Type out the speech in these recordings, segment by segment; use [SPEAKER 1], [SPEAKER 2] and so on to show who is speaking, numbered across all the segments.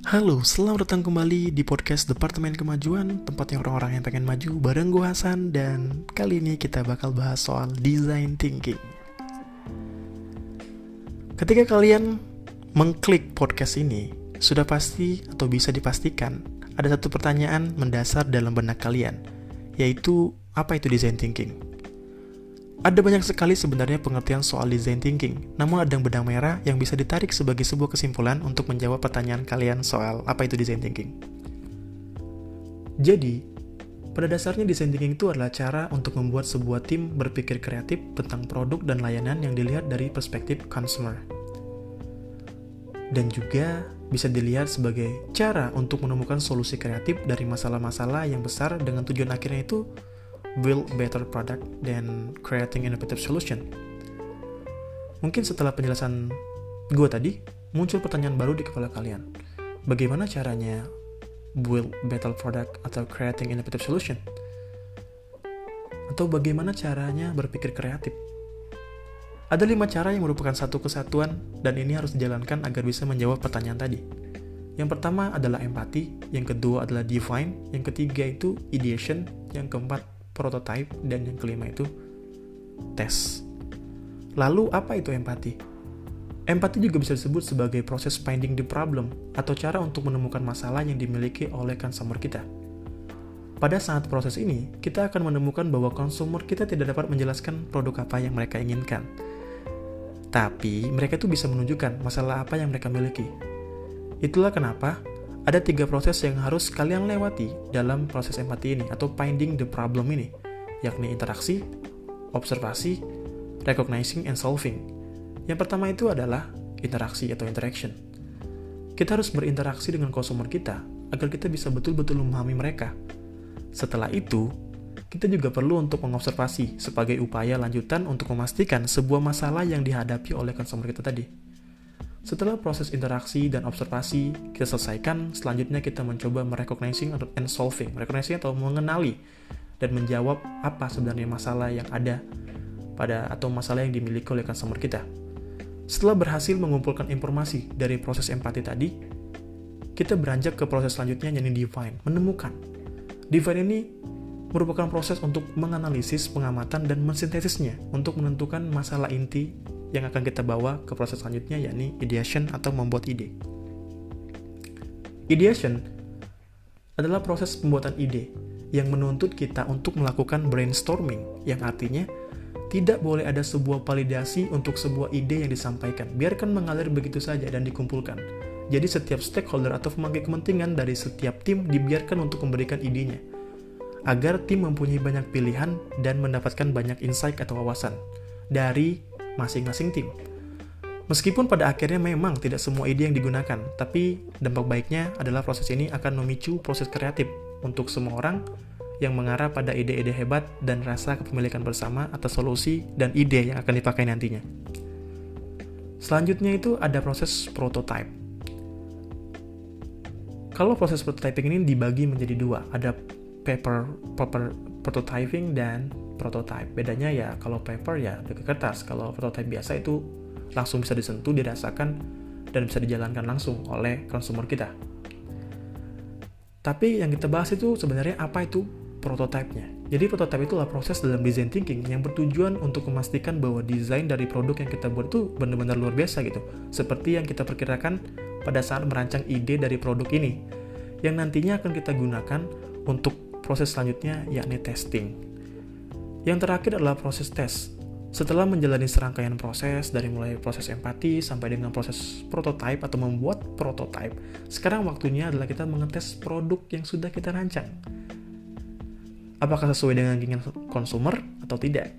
[SPEAKER 1] Halo, selamat datang kembali di podcast Departemen Kemajuan, tempatnya orang-orang yang pengen maju bareng gue Hasan, dan kali ini kita bakal bahas soal design thinking. Ketika kalian mengklik podcast ini, sudah pasti atau bisa dipastikan ada satu pertanyaan mendasar dalam benak kalian, yaitu apa itu design thinking? Ada banyak sekali sebenarnya pengertian soal design thinking, namun ada yang benang merah yang bisa ditarik sebagai sebuah kesimpulan untuk menjawab pertanyaan kalian soal apa itu design thinking. Jadi, pada dasarnya design thinking itu adalah cara untuk membuat sebuah tim berpikir kreatif tentang produk dan layanan yang dilihat dari perspektif consumer. Dan juga bisa dilihat sebagai cara untuk menemukan solusi kreatif dari masalah-masalah yang besar dengan tujuan akhirnya itu build better product dan creating innovative solution. Mungkin setelah penjelasan gue tadi, muncul pertanyaan baru di kepala kalian. Bagaimana caranya build better product atau creating innovative solution? Atau bagaimana caranya berpikir kreatif? Ada 5 cara yang merupakan satu kesatuan dan ini harus dijalankan agar bisa menjawab pertanyaan tadi. Yang pertama adalah empati, yang kedua adalah define, yang ketiga itu ideation, yang keempat prototype, dan yang kelima itu test. Lalu apa itu empati? Empati juga bisa disebut sebagai proses finding the problem atau cara untuk menemukan masalah yang dimiliki oleh consumer kita. Pada saat proses ini, kita akan menemukan bahwa consumer kita tidak dapat menjelaskan produk apa yang mereka inginkan. Tapi mereka itu bisa menunjukkan masalah apa yang mereka miliki. Itulah kenapa ada 3 proses yang harus kalian lewati dalam proses empati ini atau finding the problem ini, yakni interaksi, observasi, recognizing, and solving. Yang pertama itu adalah interaksi atau interaction. Kita harus berinteraksi dengan consumer kita agar kita bisa betul-betul memahami mereka. Setelah itu, kita juga perlu untuk mengobservasi sebagai upaya lanjutan untuk memastikan sebuah masalah yang dihadapi oleh consumer kita tadi. Setelah proses interaksi dan observasi kita selesaikan, selanjutnya kita mencoba merecognizing and solving. Recognizing atau mengenali dan menjawab apa sebenarnya masalah yang ada atau masalah yang dimiliki oleh customer kita. Setelah berhasil mengumpulkan informasi dari proses empati tadi, kita beranjak ke proses selanjutnya yakni define, menemukan. Define ini merupakan proses untuk menganalisis, pengamatan, dan mensintesisnya untuk menentukan masalah inti yang akan kita bawa ke proses selanjutnya yakni ideation atau membuat ide. Ideation adalah proses pembuatan ide yang menuntut kita untuk melakukan brainstorming, yang artinya tidak boleh ada sebuah validasi untuk sebuah ide yang disampaikan. Biarkan mengalir begitu saja dan dikumpulkan. Jadi setiap stakeholder atau pemangku kepentingan dari setiap tim dibiarkan untuk memberikan idenya, agar tim mempunyai banyak pilihan dan mendapatkan banyak insight atau wawasan dari masing-masing tim. Meskipun pada akhirnya memang tidak semua ide yang digunakan, tapi dampak baiknya adalah proses ini akan memicu proses kreatif untuk semua orang yang mengarah pada ide-ide hebat dan rasa kepemilikan bersama atas solusi dan ide yang akan dipakai nantinya. Selanjutnya itu ada proses prototype. Kalau proses prototyping ini dibagi menjadi 2, ada paper prototyping dan prototype. Bedanya ya kalau paper ya ke kertas, kalau prototype biasa itu langsung bisa disentuh, dirasakan, dan bisa dijalankan langsung oleh consumer kita. Tapi yang kita bahas itu sebenarnya apa itu prototype-nya. Jadi prototype itu adalah proses dalam design thinking yang bertujuan untuk memastikan bahwa desain dari produk yang kita buat itu benar-benar luar biasa gitu. Seperti yang kita perkirakan pada saat merancang ide dari produk ini, yang nantinya akan kita gunakan untuk proses selanjutnya yakni testing. Yang terakhir adalah proses tes. Setelah menjalani serangkaian proses dari mulai proses empati sampai dengan proses prototype atau membuat prototype, sekarang waktunya adalah kita mengetes produk yang sudah kita rancang. Apakah sesuai dengan keinginan konsumer atau tidak?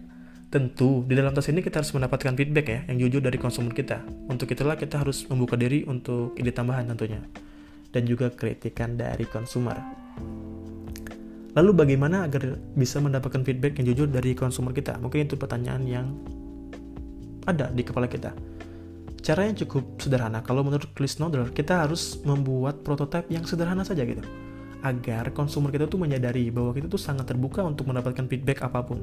[SPEAKER 1] Tentu, di dalam tes ini kita harus mendapatkan feedback ya, yang jujur dari konsumer kita. Untuk itulah kita harus membuka diri untuk ide tambahan tentunya. Dan juga kritikan dari konsumer. Lalu bagaimana agar bisa mendapatkan feedback yang jujur dari konsumer kita? Mungkin itu pertanyaan yang ada di kepala kita. Caranya cukup sederhana. Kalau menurut Chris Noder, kita harus membuat prototipe yang sederhana saja gitu. Agar konsumer kita tuh menyadari bahwa kita tuh sangat terbuka untuk mendapatkan feedback apapun.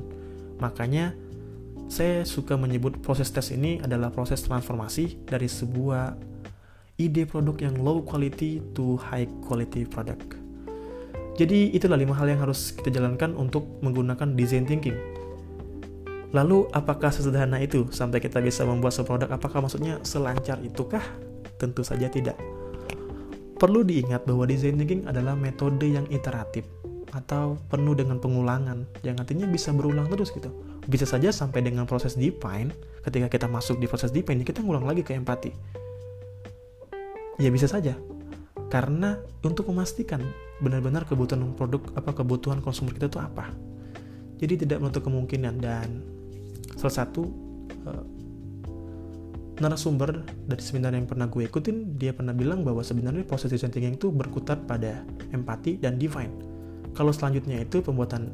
[SPEAKER 1] Makanya saya suka menyebut proses tes ini adalah proses transformasi dari sebuah ide produk yang low quality to high quality product. Jadi itulah 5 hal yang harus kita jalankan untuk menggunakan design thinking. Lalu apakah sesederhana itu sampai kita bisa membuat sebuah produk? Apakah maksudnya selancar itukah? Tentu saja tidak. Perlu diingat bahwa design thinking adalah metode yang iteratif atau penuh dengan pengulangan, yang artinya bisa berulang terus gitu. Bisa saja sampai dengan proses define, ketika kita masuk di proses define, kita ngulang lagi ke empati. Ya bisa saja, karena untuk memastikan benar-benar kebutuhan produk, kebutuhan konsumer kita itu apa. Jadi tidak menutup kemungkinan. Dan salah satu narasumber dari seminar yang pernah gue ikutin, dia pernah bilang bahwa sebenarnya proses design thinking itu berkutat pada empati dan define. Kalau selanjutnya itu pembuatan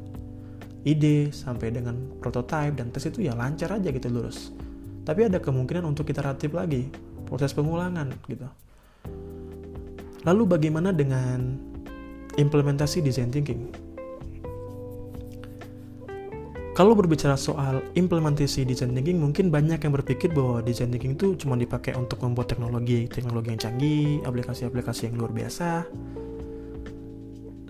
[SPEAKER 1] ide sampai dengan prototype dan tes itu ya lancar aja gitu, lurus. Tapi ada kemungkinan untuk iteratif lagi, proses pengulangan gitu. Lalu bagaimana dengan implementasi design thinking? Kalau berbicara soal implementasi design thinking, mungkin banyak yang berpikir bahwa design thinking itu cuma dipakai untuk membuat teknologi yang canggih, aplikasi-aplikasi yang luar biasa.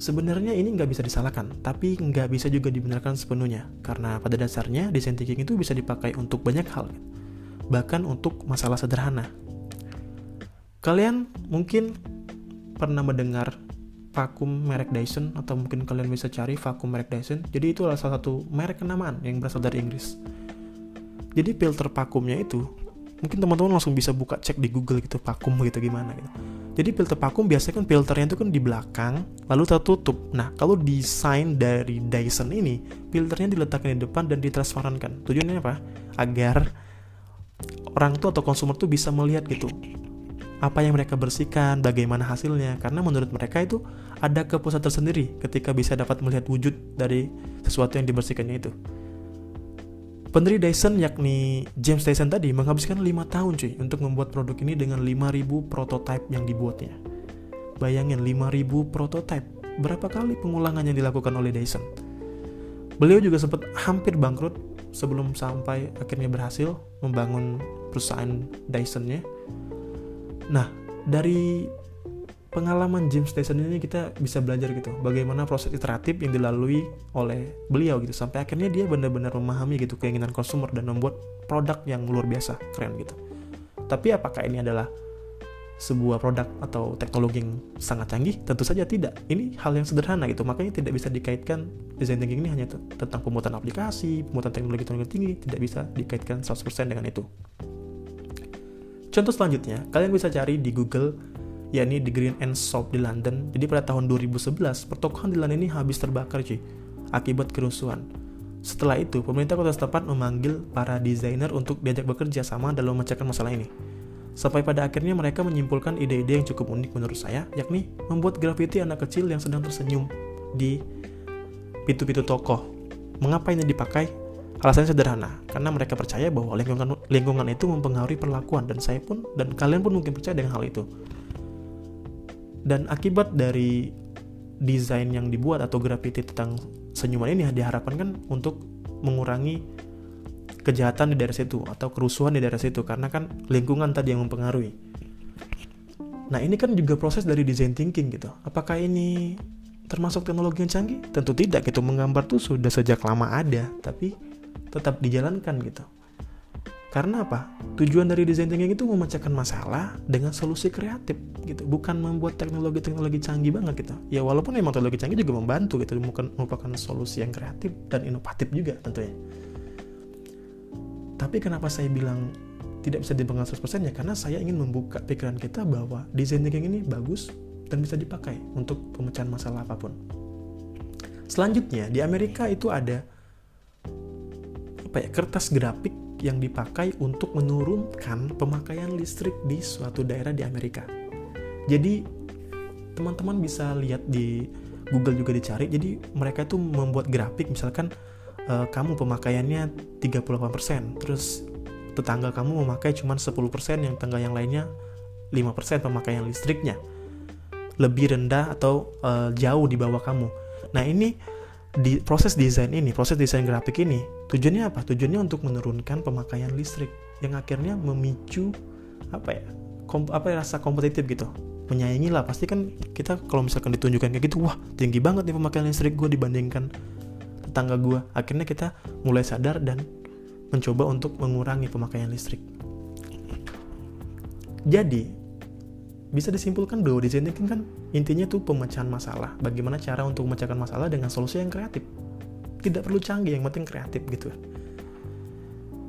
[SPEAKER 1] Sebenarnya ini nggak bisa disalahkan, tapi nggak bisa juga dibenarkan sepenuhnya. Karena pada dasarnya design thinking itu bisa dipakai untuk banyak hal, bahkan untuk masalah sederhana. Kalian mungkin pernah mendengar vakum merek Dyson, atau mungkin kalian bisa cari vakum merek Dyson. Jadi itu adalah salah satu merek kenamaan yang berasal dari Inggris. Jadi filter vakumnya itu, mungkin teman-teman langsung bisa buka cek di Google gitu, vakum gitu gimana gitu. Jadi filter vakum biasanya kan filternya itu kan di belakang, lalu tertutup. Nah, kalau desain dari Dyson ini, filternya diletakkan di depan dan ditransparankan. Tujuannya apa? Agar orang tuh atau konsumer tuh bisa melihat gitu apa yang mereka bersihkan, bagaimana hasilnya. Karena menurut mereka itu ada kepuasan tersendiri ketika bisa dapat melihat wujud dari sesuatu yang dibersihkannya itu. Pendiri Dyson yakni James Dyson tadi menghabiskan 5 tahun cuy untuk membuat produk ini dengan 5.000 prototype yang dibuatnya. Bayangin 5.000 prototype, berapa kali pengulangan yang dilakukan oleh Dyson. Beliau juga sempat hampir bangkrut sebelum sampai akhirnya berhasil membangun perusahaan Dyson-nya. Nah, dari pengalaman James Dyson ini kita bisa belajar gitu, bagaimana proses iteratif yang dilalui oleh beliau gitu, sampai akhirnya dia benar-benar memahami gitu keinginan konsumer dan membuat produk yang luar biasa, keren gitu. Tapi apakah ini adalah sebuah produk atau teknologi yang sangat canggih? Tentu saja tidak. Ini hal yang sederhana gitu, makanya tidak bisa dikaitkan design thinking ini hanya tentang pembuatan aplikasi, pembuatan teknologi tinggi, tidak bisa dikaitkan 100% dengan itu. Contoh selanjutnya, kalian bisa cari di Google, yakni The Green End Shop di London. Jadi pada tahun 2011, pertokohan di London ini habis terbakar cuy, akibat kerusuhan. Setelah itu, pemerintah kota setempat memanggil para desainer untuk diajak bekerja sama dalam memecahkan masalah ini. Sampai pada akhirnya mereka menyimpulkan ide-ide yang cukup unik menurut saya, yakni membuat grafiti anak kecil yang sedang tersenyum di pintu-pintu toko. Mengapa ini dipakai? Alasannya sederhana, karena mereka percaya bahwa lingkungan itu mempengaruhi perlakuan, dan saya pun dan kalian pun mungkin percaya dengan hal itu. Dan akibat dari desain yang dibuat atau grafiti tentang senyuman ini diharapkan kan untuk mengurangi kejahatan di daerah situ atau kerusuhan di daerah situ, karena kan lingkungan tadi yang mempengaruhi. Nah, ini kan juga proses dari design thinking gitu. Apakah ini termasuk teknologi yang canggih? Tentu tidak gitu. Menggambar tuh sudah sejak lama ada, tapi tetap dijalankan gitu. Karena apa? Tujuan dari design thinking itu memecahkan masalah dengan solusi kreatif gitu, bukan membuat teknologi canggih banget gitu. Ya walaupun memang teknologi canggih juga membantu gitu, merupakan solusi yang kreatif dan inovatif juga tentunya. Tapi kenapa saya bilang tidak bisa dipegang 100% ya? Karena saya ingin membuka pikiran kita bahwa design thinking ini bagus dan bisa dipakai untuk pemecahan masalah apapun. Selanjutnya, di Amerika itu ada kertas grafik yang dipakai untuk menurunkan pemakaian listrik di suatu daerah di Amerika. Jadi teman-teman bisa lihat di Google juga dicari. Jadi mereka itu membuat grafik, misalkan kamu pemakaiannya 38%, terus tetangga kamu memakai cuma 10%, yang tetangga yang lainnya 5% pemakaian listriknya, lebih rendah atau jauh di bawah kamu. Nah, ini di proses desain grafik ini tujuannya apa? Tujuannya untuk menurunkan pemakaian listrik yang akhirnya memicu rasa kompetitif gitu, menyaingi lah. Pasti kan kita kalau misalkan ditunjukkan kayak gitu, wah tinggi banget nih pemakaian listrik gue dibandingkan tetangga gue. Akhirnya kita mulai sadar dan mencoba untuk mengurangi pemakaian listrik. Jadi bisa disimpulkan bahwa design thinking kan intinya tuh pemecahan masalah. Bagaimana cara untuk memecahkan masalah dengan solusi yang kreatif. Tidak perlu canggih, yang penting kreatif gitu.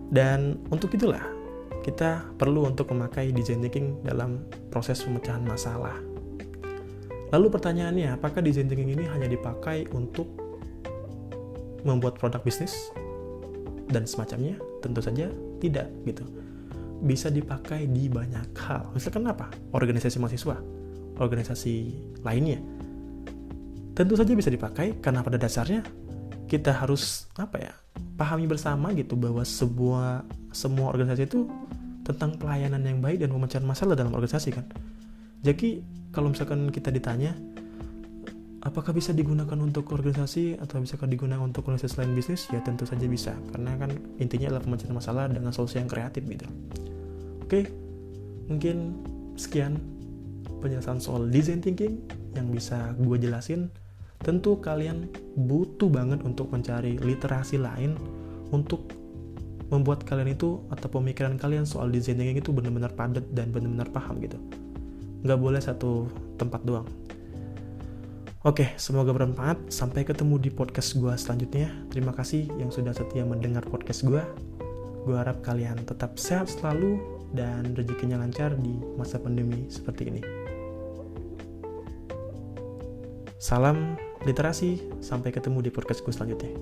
[SPEAKER 1] Dan untuk itulah kita perlu untuk memakai design thinking dalam proses pemecahan masalah. Lalu pertanyaannya, apakah design thinking ini hanya dipakai untuk membuat produk bisnis dan semacamnya? Tentu saja tidak gitu. Bisa dipakai di banyak hal. Misalkan apa? Organisasi mahasiswa, organisasi lainnya. Tentu saja bisa dipakai karena pada dasarnya kita harus pahami bersama gitu bahwa semua organisasi itu tentang pelayanan yang baik dan pemecahan masalah dalam organisasi kan. Jadi kalau misalkan kita ditanya apakah bisa digunakan untuk organisasi atau bisakah digunakan untuk organisasi lain bisnis? Ya tentu saja bisa, karena kan intinya adalah pemecahan masalah dengan solusi yang kreatif gitu. Oke, mungkin sekian penjelasan soal design thinking yang bisa gue jelasin. Tentu kalian butuh banget untuk mencari literasi lain untuk membuat kalian itu atau pemikiran kalian soal design thinking itu benar-benar padat dan benar-benar paham gitu. Nggak boleh satu tempat doang. Oke, semoga bermanfaat. Sampai ketemu di podcast gue selanjutnya. Terima kasih yang sudah setia mendengar podcast gue. Gue harap kalian tetap sehat selalu dan rezekinya lancar di masa pandemi seperti ini. Salam literasi, sampai ketemu di podcast gue selanjutnya.